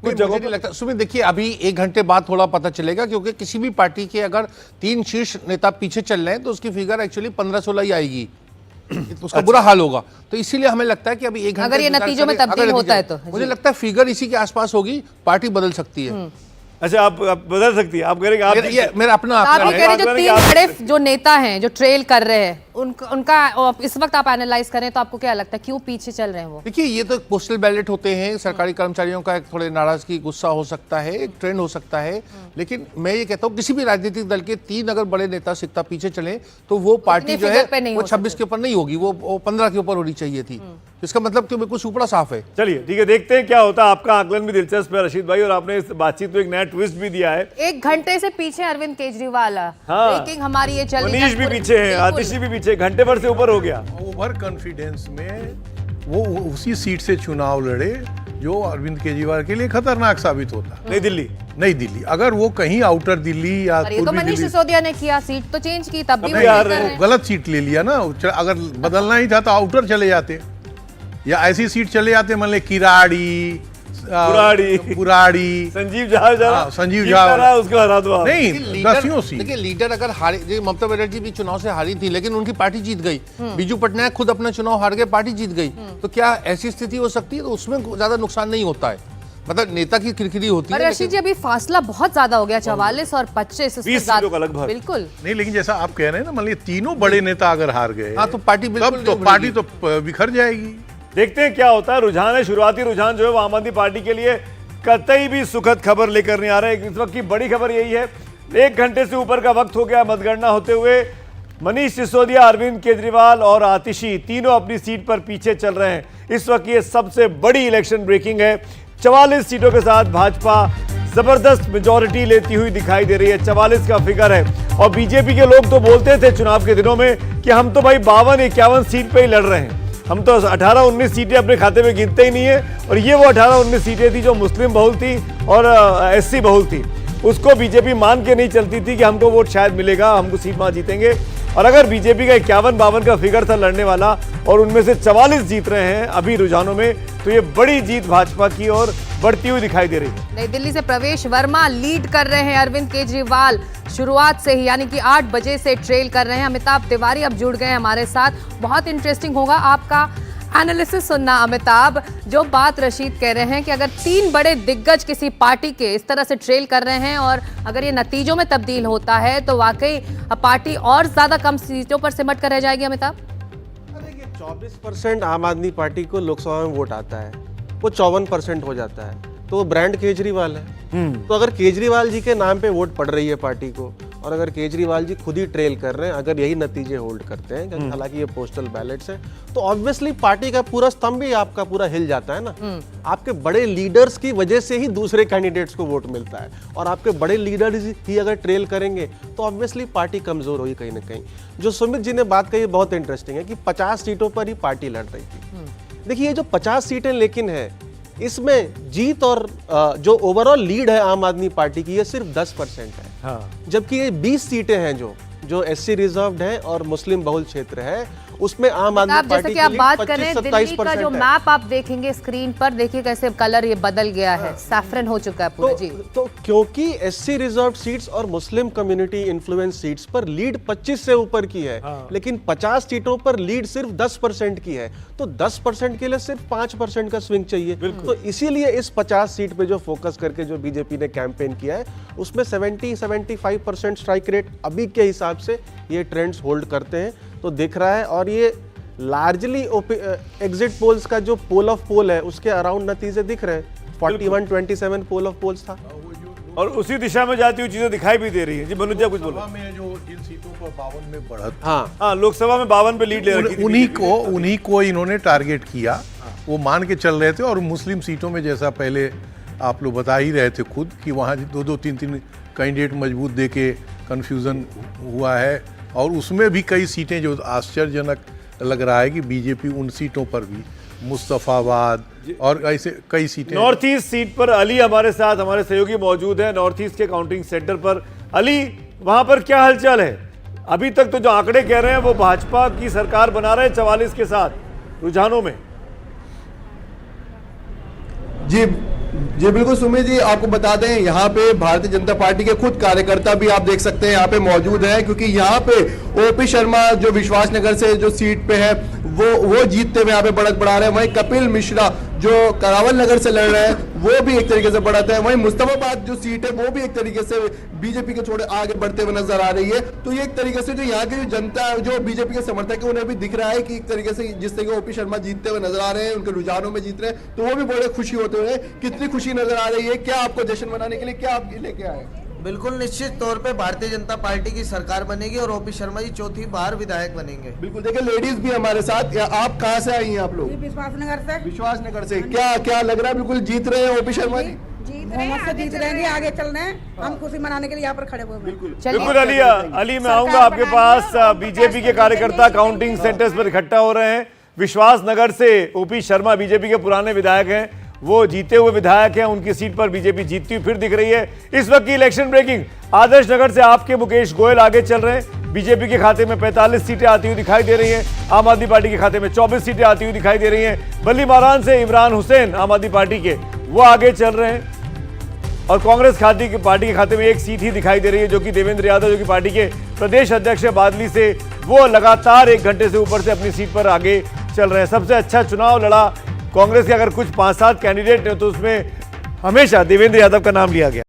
कुछ जगहों पर लगता है। सुमित देखिए, अभी 1 घंटे बाद थोड़ा पता चलेगा, क्योंकि किसी भी पार्टी के अगर 3 शीर्ष नेता पीछे चल रहे हैं तो उसकी फिगर एक्चुअली 15-16 ही आएगी, तो उसका बुरा हाल होगा। तो इसीलिए हमें लगता है कि अभी 1 घंटे अगर ये नतीजों में तब्दील होता है तो मुझे लगता है फिगर इसी के आसपास होगी, पार्टी बदल सकती है। अच्छा, आप बदल सकती है, आप कह रहे हैं आप मेरा अपना आप ये कह रहे जो 3 बड़े जो नेता हैं जो ट्रेल कर रहे हैं उनका इस वक्त आप एनालाइज करें तो आपको क्या लगता है क्यों पीछे चल रहे हैं वो? देखिए, ये तो पोस्टल बैलेट होते हैं, सरकारी कर्मचारियों का एक थोड़े नाराजगी गुस्सा हो सकता है, एक ट्रेंड हो सकता है, लेकिन मैं ये कहता हूँ किसी भी राजनीतिक दल के 3 अगर बड़े नेता सिक्का पीछे चले तो वो पार्टी जो है वो 26 के ऊपर नहीं होगी, वो 15 के ऊपर होनी चाहिए थी। इसका मतलब कि बिल्कुल सुपड़ा साफ है। चलिए ठीक है, देखते हैं क्या होता है। आपका आकलन भी दिलचस्प है रशीद भाई, और आपने इस बातचीत में एक नया ट्विस्ट भी दिया है। 1 घंटे से पीछे अरविंद केजरीवाल, ब्रेकिंग हमारी ये चल रही है। मनीष भी पीछे है, आतिशी भी पीछे, घंटे भर से ऊपर हो गया। ओवर कॉन्फिडेंस में वो उसी सीट से चुनाव लड़े जो अरविंद केजरीवाल के लिए खतरनाक साबित होता। नई दिल्ली अगर वो कहीं आउटर दिल्ली या तो मनीष सिसोदिया ने किया, सीट तो चेंज की, तब भी गलत सीट ले लिया ना। अगर बदलना ही था तो आउटर चले जाते, या ऐसी सीट चले जाते, मान ले किराड़ी, बुराड़ी, संजीव झा संजीव झा उसको हरा दो नहीं, दसियों सीट। देखिए, लीडर अगर हारे, ममता बनर्जी भी चुनाव से हारी थी लेकिन उनकी पार्टी जीत गई, बीजू पटनायक खुद अपना चुनाव हार गए, पार्टी जीत गई, तो क्या ऐसी स्थिति हो सकती है? तो उसमें ज्यादा नुकसान नहीं होता है, मतलब नेता की किरकिरी होती है। रशीद जी, अभी फासला बहुत ज्यादा हो गया, 44 और 25 बिल्कुल नहीं, लेकिन जैसा आप कह रहे हैं ना, मान लीजिए तीनों बड़े नेता अगर हार गए, हाँ, तो पार्टी तो बिखर जाएगी। देखते हैं क्या होता है। रुझान है, शुरुआती रुझान जो है वो आम आदमी पार्टी के लिए कतई भी सुखद खबर लेकर नहीं आ रहा है। इस वक्त की बड़ी खबर यही है, 1 घंटे से ऊपर का वक्त हो गया मतगणना होते हुए। मनीष सिसोदिया, अरविंद केजरीवाल और आतिशी तीनों अपनी सीट पर पीछे चल रहे हैं। इस वक्त ये सबसे बड़ी इलेक्शन ब्रेकिंग है। 44 सीटों के साथ भाजपा जबरदस्त मेजॉरिटी लेती हुई दिखाई दे रही है, 44 का फिगर है। और बीजेपी के लोग तो बोलते थे चुनाव के दिनों में कि हम तो भाई 52-51 सीट पे ही लड़ रहे हैं, हम तो 18-19 सीटें अपने खाते में गिनते ही नहीं है। और ये वो 18-19 सीटें थी जो मुस्लिम बहुल थी और एससी बहुल थी, उसको बीजेपी मान के नहीं चलती थी कि हमको वोट शायद मिलेगा, हमको सीट वहां जीतेंगे। और अगर बीजेपी का 51-52 का फिगर था लड़ने वाला और उनमें से 44 जीत रहे हैं अभी रुझानों में, तो ये बड़ी जीत भाजपा की और बढ़ती हुई दिखाई दे रही है। नई दिल्ली से प्रवेश वर्मा लीड कर रहे हैं, अरविंद केजरीवाल शुरुआत से ही यानी कि 8 बजे से ट्रेल कर रहे हैं। अमिताभ तिवारी अब जुड़ गए हैं हमारे साथ, बहुत इंटरेस्टिंग होगा आपका एनालिसिस सुनना। अमिताभ, जो बात रशीद कह रहे हैं कि अगर 3 बड़े दिग्गज किसी पार्टी के इस तरह से ट्रेल कर रहे हैं और अगर ये नतीजों में तब्दील होता है तो वाकई पार्टी और ज्यादा कम सीटों पर सिमट कर रह जाएगी। अमिताभ, 24% आम आदमी पार्टी को लोकसभा में वोट आता है, वो 54% हो जाता है, तो वो ब्रांड केजरीवाल है। तो अगर केजरीवाल जी के नाम पे वोट पड़ रही है पार्टी को, और अगर केजरीवाल जी खुद ही ट्रेल कर रहे हैं, अगर यही नतीजे होल्ड करते हैं, हालांकि ये पोस्टल बैलेट्स हैं, तो ऑब्वियसली पार्टी का पूरा स्तंभ ही आपका पूरा हिल जाता है ना। आपके बड़े लीडर्स की वजह से ही दूसरे कैंडिडेट्स को वोट मिलता है, और आपके बड़े लीडर्स ही अगर ट्रेल करेंगे तो ऑब्वियसली पार्टी कमजोर होगी कहीं ना कहीं। जो सुमित जी ने बात कही बहुत इंटरेस्टिंग है कि 50 सीटों पर ही पार्टी लड़ रही थी। देखिए, ये जो 50 सीटें लेकिन है, इसमें जीत और जो ओवरऑल लीड है आम आदमी पार्टी की, ये सिर्फ 10% है। हाँ। जबकि ये 20 सीटें हैं जो एससी रिजर्व्ड है और मुस्लिम बहुल क्षेत्र है, उसमें आम आदमी पार्टी जैसे कि आप बात करें दिल्ली का जो मैप आप देखेंगे स्क्रीन पर, देखिए कैसे कलर ये बदल गया है, सैफरन हो चुका है पूरा। जी, तो क्योंकि एससी रिजर्व्ड सीट्स और मुस्लिम कम्युनिटी इन्फ्लुएंस सीट्स पर लीड 25 से ऊपर की है, लेकिन 50 सीटों पर लीड सिर्फ 10% की है, तो 10% के लिए सिर्फ 5% का स्विंग चाहिए। तो इसीलिए इस 50 सीट पे जो फोकस करके जो बीजेपी ने कैंपेन किया है, उसमें 70-75% स्ट्राइक रेट अभी के हिसाब से ये ट्रेंड्स होल्ड करते हैं, तो दिख रहा है। और ये लार्जली एग्जिट पोल्स का जो पोल ऑफ पोल है उसके अराउंड नतीजे दिख रहे हैं। 41-27 पोल ऑफ पोल्स था और उसी दिशा में जाती हुई चीजें दिखाई भी दे रही है। जी मनुजा कुछ बोलो। में जो इन सीटों पर 52 में बढ़त, हाँ, लोकसभा में 52 पे लीड ले रखी थी, उन्हीं को इन्होंने टारगेट किया, वो मान के चल रहे थे। और मुस्लिम सीटों में जैसा पहले आप लोग बता ही रहे थे खुद कि वहाँ 2-2, 3-3 कैंडिडेट मजबूत दे के कन्फ्यूज़न हुआ है, और उसमें भी कई सीटें जो आश्चर्यजनक लग रहा है कि बीजेपी उन सीटों पर भी, मुस्तफाबाद और ऐसे कई सीटें। नॉर्थ ईस्ट सीट पर अली हमारे साथ, हमारे सहयोगी मौजूद हैं नॉर्थ ईस्ट के काउंटिंग सेंटर पर। अली, वहां पर क्या हालचाल है? अभी तक तो जो आंकड़े कह रहे हैं वो भाजपा की सरकार बना रहे हैं 44 के साथ रुझानों में। जी जी बिल्कुल सुमित जी, आपको बता दें यहाँ पे भारतीय जनता पार्टी के खुद कार्यकर्ता भी आप देख सकते हैं यहाँ पे मौजूद है, क्योंकि यहाँ पे ओपी शर्मा जो विश्वासनगर से जो सीट पे है वो जीतते हुए यहाँ पे बढ़त बढ़ा रहे हैं। वहीं कपिल मिश्रा जो करावल नगर से लड़ रहे हैं वो भी एक तरीके से बढ़त है। वहीं मुस्तफाबाद जो सीट है वो भी एक तरीके से बीजेपी के थोड़े आगे बढ़ते हुए नजर आ रही है। तो ये एक तरीके से जो यहाँ की जो जनता है, जो बीजेपी के समर्थक है, उन्हें भी दिख रहा है कि एक तरीके से जिस तरीके ओपी शर्मा जीतते हुए नजर आ रहे हैं, उनके रुझानों में जीत रहे हैं, तो वो भी बड़े खुशी होते हुए। कितनी खुशी नजर आ रही है, क्या आपको जश्न मनाने के लिए क्या आप लेके आए? बिल्कुल निश्चित तौर पे भारतीय जनता पार्टी की सरकार बनेगी और ओपी शर्मा जी चौथी बार विधायक बनेंगे। बिल्कुल, देखिए लेडीज भी हमारे साथ। आप कहाँ से आई हैं आप लोग? विश्वासनगर से। विश्वासनगर से। क्या लग रहा है? बिल्कुल जीत रहे हैं ओपी शर्मा जी। जीत रहे हैं, आगे चल रहे हैं। हम खुशी मनाने के लिए यहाँ पर खड़े हुए हैं। बिल्कुल अली मैं आऊंगा आपके पास। बीजेपी के कार्यकर्ता काउंटिंग सेंटर्स पर इकट्ठा हो रहे हैं। विश्वासनगर से ओपी शर्मा बीजेपी के पुराने विधायक हैं, वो जीते हुए विधायक हैं, उनकी सीट पर बीजेपी जीतती हुई फिर दिख रही है। इस वक्त की इलेक्शन ब्रेकिंग, आदर्श नगर से आपके मुकेश गोयल आगे चल रहे हैं। बीजेपी के खाते में 45 सीटें आती हुई दिखाई दे रही हैं। आम आदमी पार्टी के खाते में 24 सीटें आती हुई दिखाई दे रही हैं। बल्ली मारान से इमरान हुसैन आम आदमी पार्टी के, वो आगे चल रहे हैं। और कांग्रेस पार्टी के खाते में एक सीट ही दिखाई दे रही है, जो कि देवेंद्र यादव, जो कि पार्टी के प्रदेश अध्यक्ष है बादली से, वो लगातार 1 घंटे से ऊपर से अपनी सीट पर आगे चल रहे हैं। सबसे अच्छा चुनाव लड़ा कांग्रेस के अगर कुछ 5-7 कैंडिडेट हैं तो उसमें हमेशा देवेंद्र यादव का नाम लिया गया।